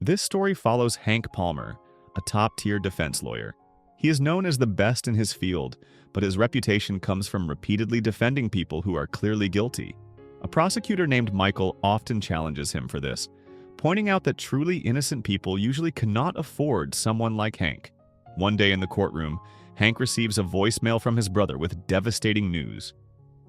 This story follows Hank Palmer, a top-tier defense lawyer. He is known as the best in his field, but his reputation comes from repeatedly defending people who are clearly guilty. A prosecutor named Michael often challenges him for this, pointing out that truly innocent people usually cannot afford someone like Hank. One day in the courtroom, Hank receives a voicemail from his brother with devastating news.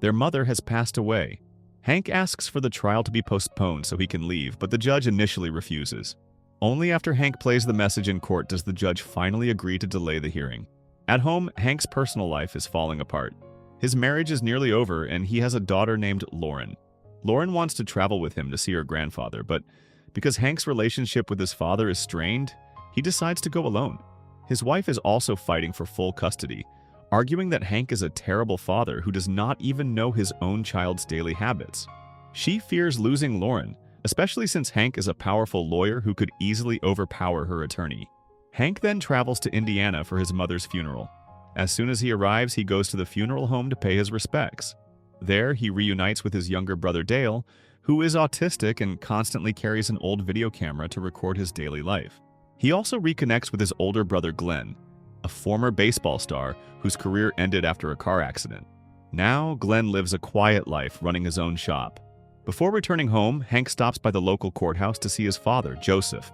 Their mother has passed away. Hank asks for the trial to be postponed so he can leave, but the judge initially refuses. Only after Hank plays the message in court does the judge finally agree to delay the hearing. At home, Hank's personal life is falling apart. His marriage is nearly over, and he has a daughter named Lauren. Lauren wants to travel with him to see her grandfather, but because Hank's relationship with his father is strained, he decides to go alone. His wife is also fighting for full custody, arguing that Hank is a terrible father who does not even know his own child's daily habits. She fears losing Lauren, especially since Hank is a powerful lawyer who could easily overpower her attorney. Hank then travels to Indiana for his mother's funeral. As soon as he arrives, he goes to the funeral home to pay his respects. There, he reunites with his younger brother Dale, who is autistic and constantly carries an old video camera to record his daily life. He also reconnects with his older brother Glenn, a former baseball star whose career ended after a car accident. Now, Glenn lives a quiet life running his own shop. Before returning home, Hank stops by the local courthouse to see his father, Joseph,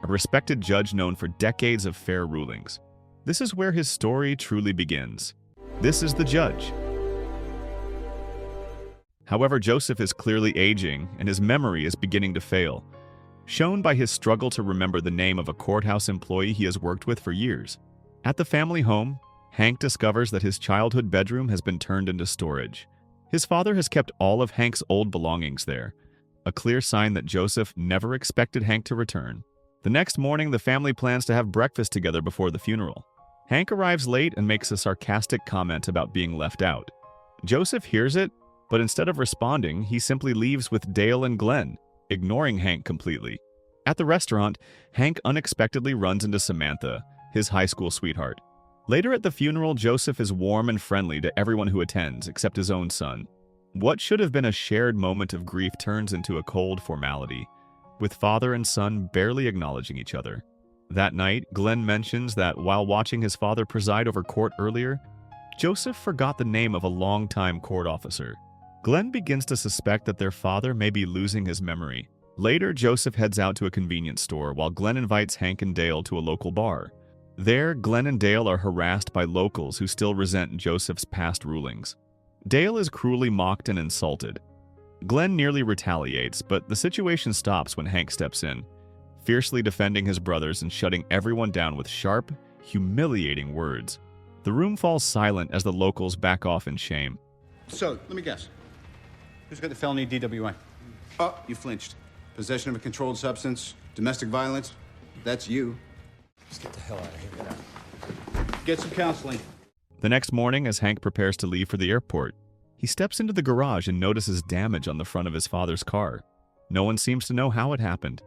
a respected judge known for decades of fair rulings. This is where his story truly begins. This is the judge. However, Joseph is clearly aging, and his memory is beginning to fail, shown by his struggle to remember the name of a courthouse employee he has worked with for years. At the family home, Hank discovers that his childhood bedroom has been turned into storage. His father has kept all of Hank's old belongings there, a clear sign that Joseph never expected Hank to return. The next morning, the family plans to have breakfast together before the funeral. Hank arrives late and makes a sarcastic comment about being left out. Joseph hears it, but instead of responding, he simply leaves with Dale and Glenn, ignoring Hank completely. At the restaurant, Hank unexpectedly runs into Samantha, his high school sweetheart. Later at the funeral, Joseph is warm and friendly to everyone who attends, except his own son. What should have been a shared moment of grief turns into a cold formality, with father and son barely acknowledging each other. That night, Glenn mentions that while watching his father preside over court earlier, Joseph forgot the name of a longtime court officer. Glenn begins to suspect that their father may be losing his memory. Later, Joseph heads out to a convenience store while Glenn invites Hank and Dale to a local bar. There, Glenn and Dale are harassed by locals who still resent Joseph's past rulings. Dale is cruelly mocked and insulted. Glenn nearly retaliates, but the situation stops when Hank steps in, fiercely defending his brothers and shutting everyone down with sharp, humiliating words. The room falls silent as the locals back off in shame. So, let me guess. Who's got the felony DWI? Oh, you flinched. Possession of a controlled substance, domestic violence. That's you. Let's get the hell out of here. Get out. Get some counseling. The next morning, as Hank prepares to leave for the airport, he steps into the garage and notices damage on the front of his father's car. No one seems to know how it happened.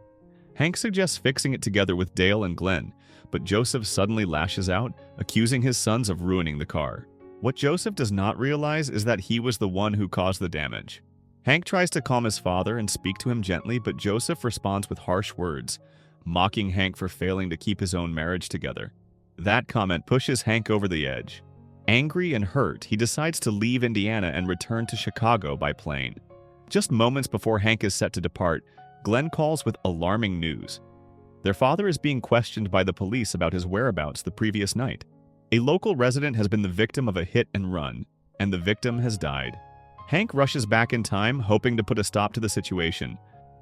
Hank suggests fixing it together with Dale and Glenn, but Joseph suddenly lashes out, accusing his sons of ruining the car. What Joseph does not realize is that he was the one who caused the damage. Hank tries to calm his father and speak to him gently, but Joseph responds with harsh words, mocking Hank for failing to keep his own marriage together. That comment pushes Hank over the edge. Angry and hurt, he decides to leave Indiana and return to Chicago by plane. Just moments before Hank is set to depart, Glenn calls with alarming news. Their father is being questioned by the police about his whereabouts the previous night. A local resident has been the victim of a hit and run, and the victim has died. Hank rushes back in time, hoping to put a stop to the situation.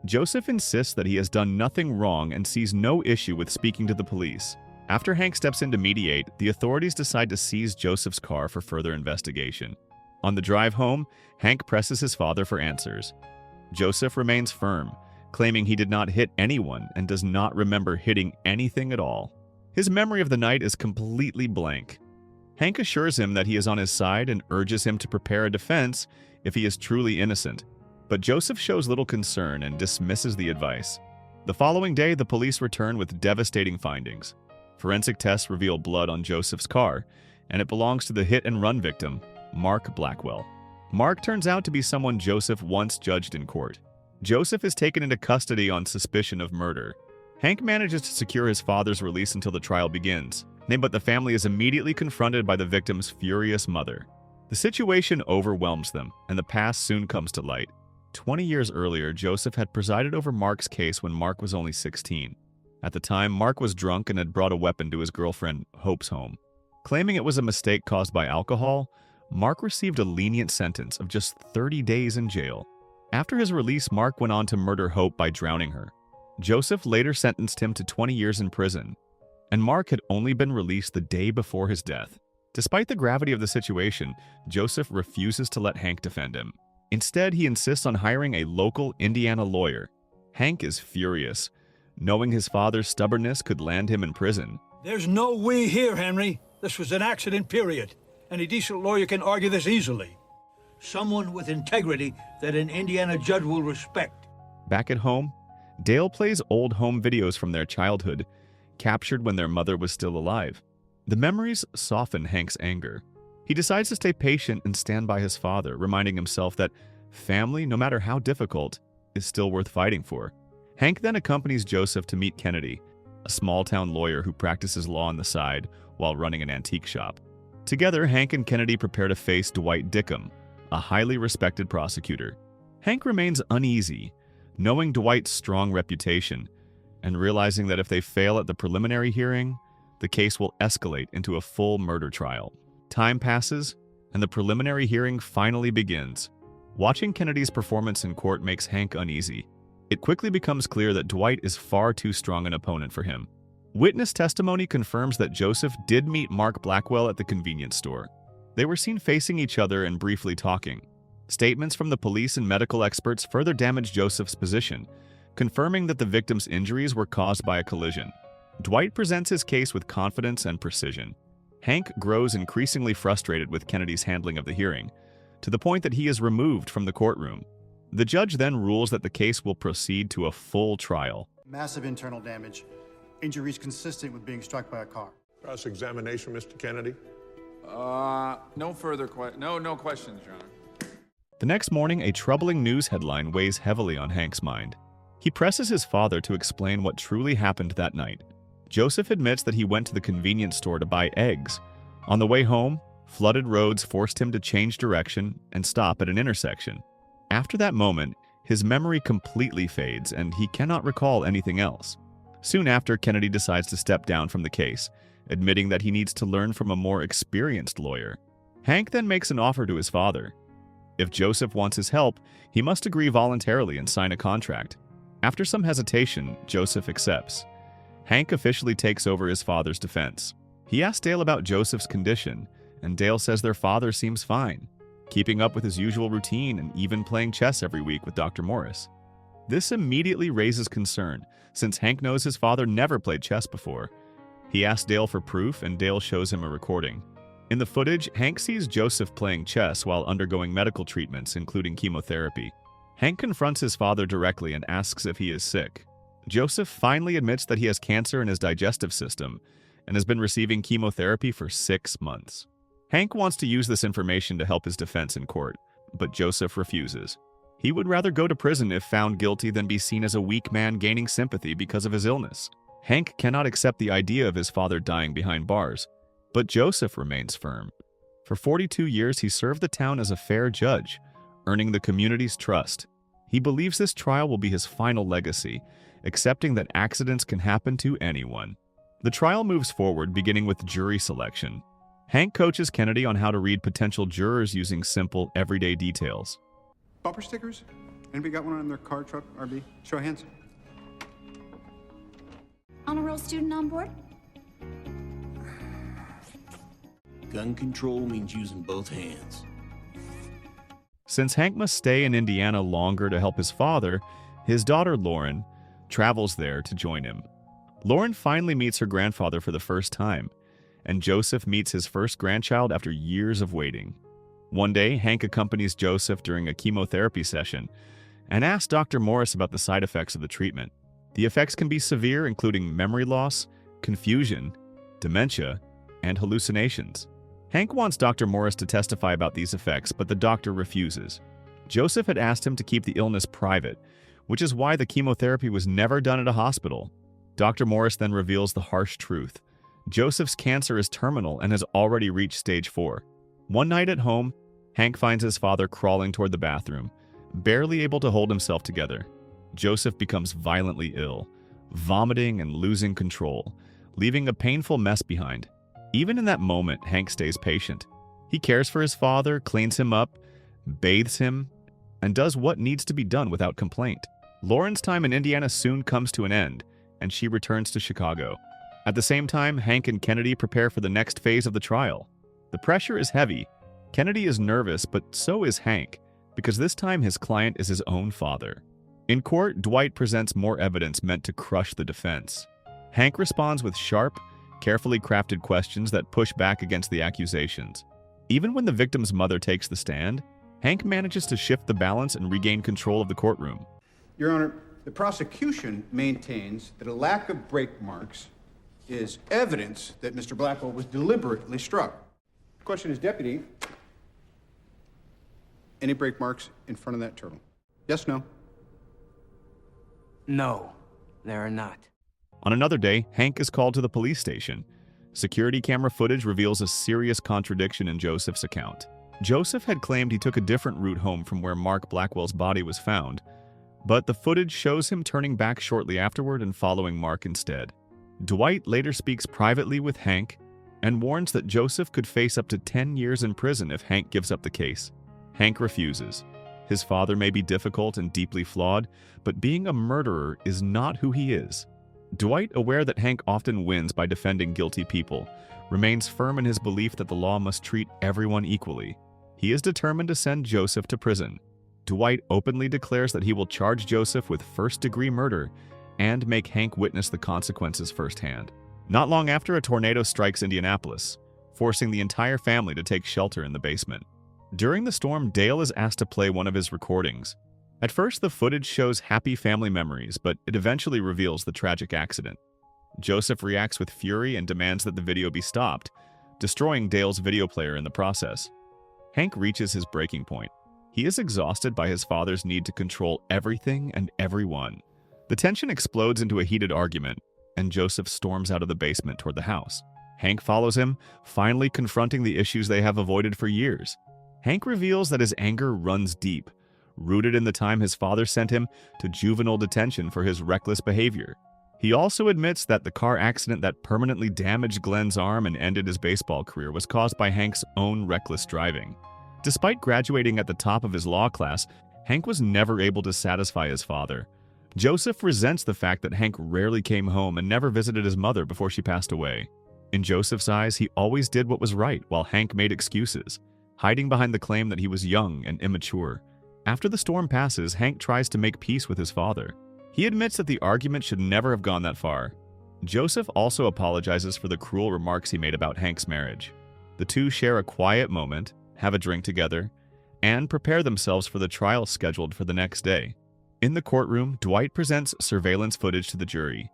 Joseph insists that he has done nothing wrong and sees no issue with speaking to the police. After Hank steps in to mediate, the authorities decide to seize Joseph's car for further investigation. On the drive home, Hank presses his father for answers. Joseph remains firm, claiming he did not hit anyone and does not remember hitting anything at all. His memory of the night is completely blank. Hank assures him that he is on his side and urges him to prepare a defense if he is truly innocent. But Joseph shows little concern and dismisses the advice. The following day, the police return with devastating findings. Forensic tests reveal blood on Joseph's car, and it belongs to the hit-and-run victim, Mark Blackwell. Mark turns out to be someone Joseph once judged in court. Joseph is taken into custody on suspicion of murder. Hank manages to secure his father's release until the trial begins, but the family is immediately confronted by the victim's furious mother. The situation overwhelms them, and the past soon comes to light. 20 years earlier, Joseph had presided over Mark's case when Mark was only 16. At the time, Mark was drunk and had brought a weapon to his girlfriend, Hope's home. Claiming it was a mistake caused by alcohol, Mark received a lenient sentence of just 30 days in jail. After his release, Mark went on to murder Hope by drowning her. Joseph later sentenced him to 20 years in prison, and Mark had only been released the day before his death. Despite the gravity of the situation, Joseph refuses to let Hank defend him. Instead, he insists on hiring a local Indiana lawyer. Hank is furious, knowing his father's stubbornness could land him in prison. There's no we here, Henry. This was an accident, period. Any decent lawyer can argue this easily. Someone with integrity that an Indiana judge will respect. Back at home, Dale plays old home videos from their childhood, captured when their mother was still alive. The memories soften Hank's anger. He decides to stay patient and stand by his father, reminding himself that family, no matter how difficult, is still worth fighting for. Hank then accompanies Joseph to meet Kennedy, a small-town lawyer who practices law on the side while running an antique shop. Together, Hank and Kennedy prepare to face Dwight Dickham, a highly respected prosecutor. Hank remains uneasy, knowing Dwight's strong reputation, and realizing that if they fail at the preliminary hearing, the case will escalate into a full murder trial. Time passes, and the preliminary hearing finally begins. Watching Kennedy's performance in court makes Hank uneasy. It quickly becomes clear that Dwight is far too strong an opponent for him. Witness testimony confirms that Joseph did meet Mark Blackwell at the convenience store. They were seen facing each other and briefly talking. Statements from the police and medical experts further damage Joseph's position, confirming that the victim's injuries were caused by a collision. Dwight presents his case with confidence and precision. Hank grows increasingly frustrated with Kennedy's handling of the hearing, to the point that he is removed from the courtroom. The judge then rules that the case will proceed to a full trial. Massive internal damage. Injuries consistent with being struck by a car. Cross-examination, Mr. Kennedy? No further questions, Your Honor. The next morning, a troubling news headline weighs heavily on Hank's mind. He presses his father to explain what truly happened that night. Joseph admits that he went to the convenience store to buy eggs. On the way home, flooded roads forced him to change direction and stop at an intersection. After that moment, his memory completely fades and he cannot recall anything else. Soon after, Kennedy decides to step down from the case, admitting that he needs to learn from a more experienced lawyer. Hank then makes an offer to his father. If Joseph wants his help, he must agree voluntarily and sign a contract. After some hesitation, Joseph accepts. Hank officially takes over his father's defense. He asks Dale about Joseph's condition, and Dale says their father seems fine, keeping up with his usual routine and even playing chess every week with Dr. Morris. This immediately raises concern, since Hank knows his father never played chess before. He asks Dale for proof, and Dale shows him a recording. In the footage, Hank sees Joseph playing chess while undergoing medical treatments, including chemotherapy. Hank confronts his father directly and asks if he is sick. Joseph finally admits that he has cancer in his digestive system and has been receiving chemotherapy for 6 months. Hank wants to use this information to help his defense in court, but Joseph refuses. He would rather go to prison if found guilty than be seen as a weak man gaining sympathy because of his illness. Hank cannot accept the idea of his father dying behind bars, but Joseph remains firm. For 42 years, he served the town as a fair judge, earning the community's trust. He believes this trial will be his final legacy, accepting that accidents can happen to anyone. The trial moves forward, beginning with jury selection. Hank coaches Kennedy on how to read potential jurors using simple, everyday details. Bumper stickers? Anybody got one on their car, truck, RV? Show of hands. Honor roll student on board? Gun control means using both hands. Since Hank must stay in Indiana longer to help his father, his daughter Lauren travels there to join him. Lauren finally meets her grandfather for the first time, and Joseph meets his first grandchild after years of waiting. One day, Hank accompanies Joseph during a chemotherapy session and asks Dr. Morris about the side effects of the treatment. The effects can be severe, including memory loss, confusion, dementia, and hallucinations. Hank wants Dr. Morris to testify about these effects, but the doctor refuses. Joseph had asked him to keep the illness private, which is why the chemotherapy was never done at a hospital. Dr. Morris then reveals the harsh truth. Joseph's cancer is terminal and has already reached stage 4. One night at home, Hank finds his father crawling toward the bathroom, barely able to hold himself together. Joseph becomes violently ill, vomiting and losing control, leaving a painful mess behind. Even in that moment, Hank stays patient. He cares for his father, cleans him up, bathes him, and does what needs to be done without complaint. Lauren's time in Indiana soon comes to an end, and she returns to Chicago. At the same time, Hank and Kennedy prepare for the next phase of the trial. The pressure is heavy. Kennedy is nervous, but so is Hank, because this time his client is his own father. In court, Dwight presents more evidence meant to crush the defense. Hank responds with sharp, carefully crafted questions that push back against the accusations. Even when the victim's mother takes the stand, Hank manages to shift the balance and regain control of the courtroom. Your Honor, the prosecution maintains that a lack of brake marks is evidence that Mr. Blackwell was deliberately struck. The question is, Deputy, any brake marks in front of that turtle? Yes, no? No, there are not. On another day, Hank is called to the police station. Security camera footage reveals a serious contradiction in Joseph's account. Joseph had claimed he took a different route home from where Mark Blackwell's body was found, but the footage shows him turning back shortly afterward and following Mark instead. Dwight later speaks privately with Hank and warns that Joseph could face up to 10 years in prison if Hank gives up the case. Hank refuses. His father may be difficult and deeply flawed, but being a murderer is not who he is. Dwight, aware that Hank often wins by defending guilty people, remains firm in his belief that the law must treat everyone equally. He is determined to send Joseph to prison. Dwight openly declares that he will charge Joseph with first-degree murder and make Hank witness the consequences firsthand. Not long after, a tornado strikes Indianapolis, forcing the entire family to take shelter in the basement. During the storm, Dale is asked to play one of his recordings. At first, the footage shows happy family memories, but it eventually reveals the tragic accident. Joseph reacts with fury and demands that the video be stopped, destroying Dale's video player in the process. Hank reaches his breaking point. He is exhausted by his father's need to control everything and everyone. The tension explodes into a heated argument, and Joseph storms out of the basement toward the house. Hank follows him, finally confronting the issues they have avoided for years. Hank reveals that his anger runs deep, rooted in the time his father sent him to juvenile detention for his reckless behavior. He also admits that the car accident that permanently damaged Glenn's arm and ended his baseball career was caused by Hank's own reckless driving. Despite graduating at the top of his law class, Hank was never able to satisfy his father. Joseph resents the fact that Hank rarely came home and never visited his mother before she passed away. In Joseph's eyes, he always did what was right, while Hank made excuses, hiding behind the claim that he was young and immature. After the storm passes, Hank tries to make peace with his father. He admits that the argument should never have gone that far. Joseph also apologizes for the cruel remarks he made about Hank's marriage. The two share a quiet moment, have a drink together, and prepare themselves for the trial scheduled for the next day. In the courtroom, Dwight presents surveillance footage to the jury.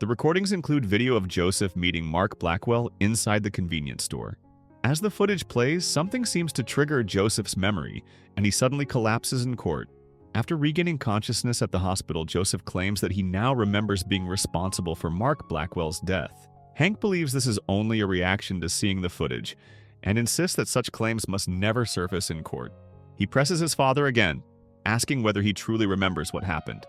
The recordings include video of Joseph meeting Mark Blackwell inside the convenience store. As the footage plays, something seems to trigger Joseph's memory, and he suddenly collapses in court. After regaining consciousness at the hospital, Joseph claims that he now remembers being responsible for Mark Blackwell's death. Hank believes this is only a reaction to seeing the footage, and insists that such claims must never surface in court. He presses his father again, asking whether he truly remembers what happened.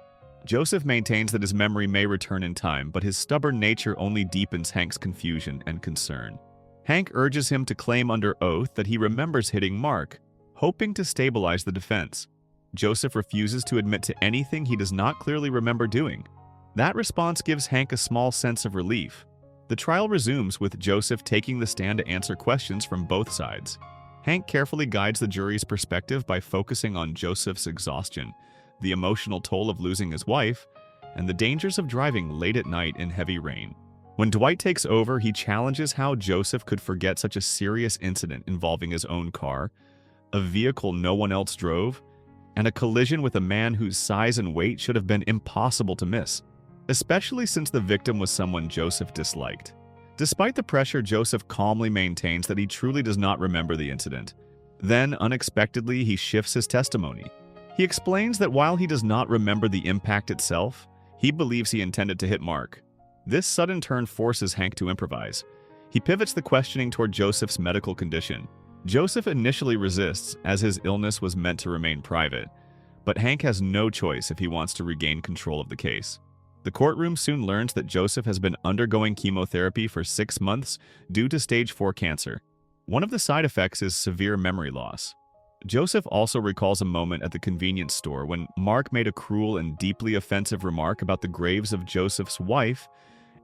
Joseph maintains that his memory may return in time, but his stubborn nature only deepens Hank's confusion and concern. Hank urges him to claim under oath that he remembers hitting Mark, hoping to stabilize the defense. Joseph refuses to admit to anything he does not clearly remember doing. That response gives Hank a small sense of relief. The trial resumes with Joseph taking the stand to answer questions from both sides. Hank carefully guides the jury's perspective by focusing on Joseph's exhaustion, the emotional toll of losing his wife, and the dangers of driving late at night in heavy rain. When Dwight takes over, he challenges how Joseph could forget such a serious incident involving his own car, a vehicle no one else drove, and a collision with a man whose size and weight should have been impossible to miss, especially since the victim was someone Joseph disliked. Despite the pressure, Joseph calmly maintains that he truly does not remember the incident. Then, unexpectedly, he shifts his testimony. He explains that while he does not remember the impact itself, he believes he intended to hit Mark. This sudden turn forces Hank to improvise. He pivots the questioning toward Joseph's medical condition. Joseph initially resists, as his illness was meant to remain private. But Hank has no choice if he wants to regain control of the case. The courtroom soon learns that Joseph has been undergoing chemotherapy for 6 months due to stage 4 cancer. One of the side effects is severe memory loss. Joseph also recalls a moment at the convenience store when Mark made a cruel and deeply offensive remark about the graves of Joseph's wife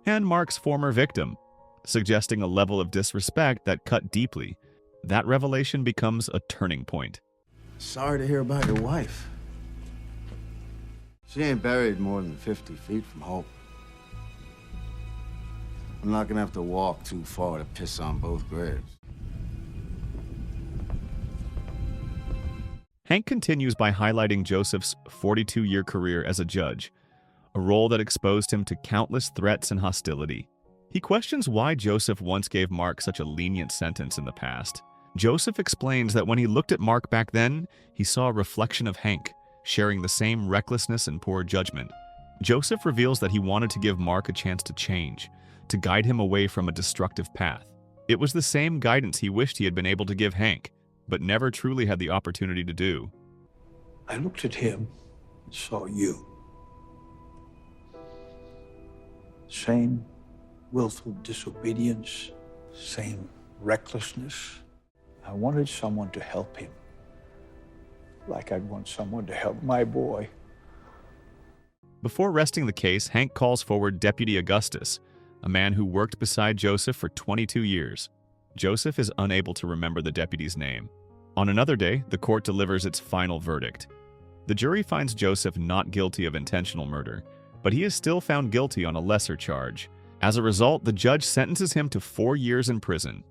and Mark's former victim, suggesting a level of disrespect that cut deeply. That revelation becomes a turning point. Sorry to hear about your wife. She ain't buried more than 50 feet from home. I'm not gonna have to walk too far to piss on both graves. Hank continues by highlighting Joseph's 42-year career as a judge, a role that exposed him to countless threats and hostility. He questions why Joseph once gave Mark such a lenient sentence in the past. Joseph explains that when he looked at Mark back then, he saw a reflection of Hank, sharing the same recklessness and poor judgment. Joseph reveals that he wanted to give Mark a chance to change, to guide him away from a destructive path. It was the same guidance he wished he had been able to give Hank, but never truly had the opportunity to do. I looked at him and saw you. Same willful disobedience, same recklessness. I wanted someone to help him, like I'd want someone to help my boy. Before resting the case, Hank calls forward Deputy Augustus, a man who worked beside Joseph for 22 years. Joseph is unable to remember the deputy's name. On another day, the court delivers its final verdict. The jury finds Joseph not guilty of intentional murder, but he is still found guilty on a lesser charge. As a result, the judge sentences him to 4 years in prison.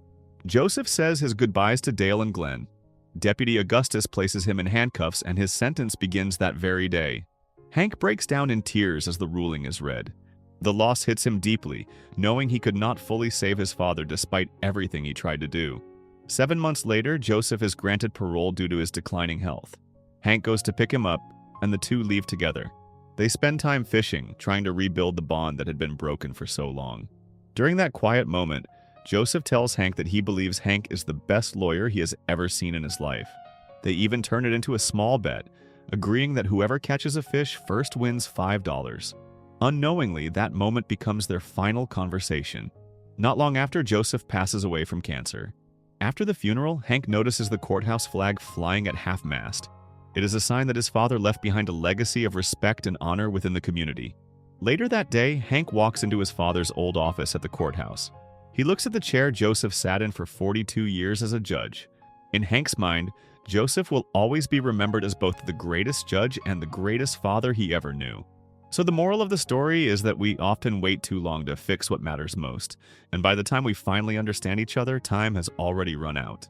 Joseph says his goodbyes to Dale and Glenn. Deputy Augustus places him in handcuffs, and his sentence begins that very day. Hank breaks down in tears as the ruling is read. The loss hits him deeply, knowing he could not fully save his father despite everything he tried to do. 7 months later, Joseph is granted parole due to his declining health. Hank goes to pick him up, and the two leave together. They spend time fishing, trying to rebuild the bond that had been broken for so long. During that quiet moment, Joseph tells Hank that he believes Hank is the best lawyer he has ever seen in his life. They even turn it into a small bet, agreeing that whoever catches a fish first wins $5. Unknowingly, that moment becomes their final conversation. Not long after, Joseph passes away from cancer. After the funeral, Hank notices the courthouse flag flying at half-mast. It is a sign that his father left behind a legacy of respect and honor within the community. Later that day, Hank walks into his father's old office at the courthouse. He looks at the chair Joseph sat in for 42 years as a judge. In Hank's mind, Joseph will always be remembered as both the greatest judge and the greatest father he ever knew. So the moral of the story is that we often wait too long to fix what matters most, and by the time we finally understand each other, time has already run out.